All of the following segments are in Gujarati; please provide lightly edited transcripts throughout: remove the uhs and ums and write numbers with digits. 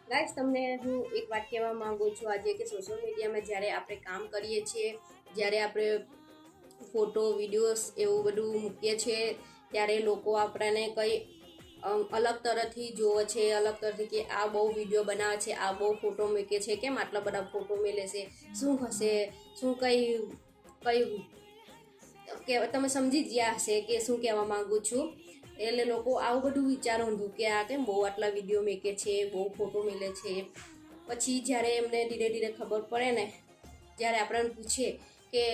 ગાઈસ તમને હું એક વાત કહેવા માંગુ છું આજે કે સોશિયલ મીડિયામાં જ્યારે આપણે કામ કરીએ છીએ, જ્યારે આપણે ફોટો વિડીયોઝ એવું બધું મૂકીએ છીએ ત્યારે લોકો આપણને કંઈ અલગ તરફથી જોવે છે, અલગ તરફથી કે આ બહુ વિડીયો બનાવે છે, આ બહુ ફોટો મૂકે છે, કેમ આટલા બધા ફોટો મેલે છે, શું હશે, શું કંઈ કે તમે સમજી જ ગયા હશે કે શું કહેવા માંગુ છું. એટલે લોકો આવું બધું વિચારવાનું કે આ કેમ બહુ આટલા વિડીયો મેકે છે, બહુ ફોટો મેલે છે. પછી જ્યારે એમને ધીરે ધીરે ખબર પડે ને, જ્યારે આપણને પૂછે કે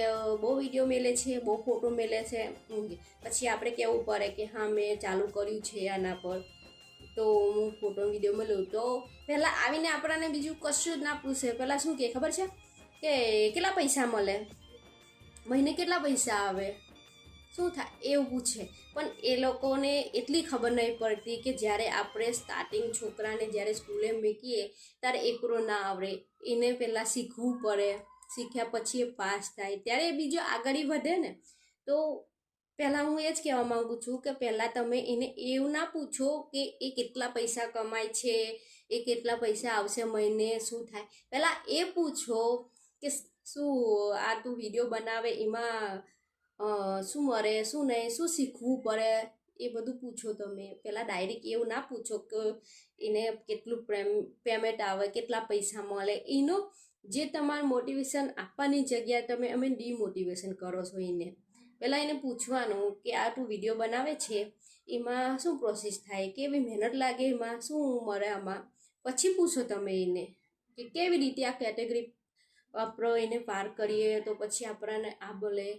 બહુ વિડીયો મેલે છે, બહુ ફોટો મેલે છે, પછી આપણે કહેવું પડે કે હા મેં ચાલુ કર્યું છે આના પર, તો હું ફોટો વિડીયો મેળવું. તો પહેલાં આવીને આપણને બીજું કશું જ ના પૂછે, પહેલાં શું કહે ખબર છે કે કેટલા પૈસા મળે, મહિને કેટલા પૈસા આવે, શું થાય એવું પૂછે. પણ એ લોકોને એટલી ખબર નહીં પડતી કે જ્યારે આપણે સ્ટાર્ટિંગ છોકરાને જ્યારે સ્કૂલે મૂકીએ ત્યારે એકરો ના આવડે, એને પહેલાં શીખવું પડે, શીખ્યા પછી એ પાસ થાય ત્યારે એ બીજો આગળ વધે ને. તો પહેલાં હું એ જ કહેવા માગું છું કે પહેલાં તમે એને એવું ના પૂછો કે એ કેટલા પૈસા કમાય છે, એ કેટલા પૈસા આવશે મહિને, શું થાય. પહેલાં એ પૂછો કે શું આ તું વિડીયો બનાવે એમાં શું મળે, શું નહીં, શું શીખવું પડે, એ બધું પૂછો. તમે પહેલાં ડાયરેક્ટ એવું ના પૂછો કે એને કેટલું પેમેન્ટ આવે, કેટલા પૈસા મળે. એનો જે તમારે મોટિવેશન આપવાની જગ્યાએ તમે ડિમોટિવેશન કરો છો એને. પહેલાં એને પૂછવાનું કે આ તું વિડીયો બનાવે છે એમાં શું પ્રોસેસ થાય, કેવી મહેનત લાગે, એમાં શું મળે આમાં. પછી પૂછો તમે એને કે કેવી રીતે આ કેટેગરી આપણે એને પાર કરીએ તો પછી આપણને આ બોલે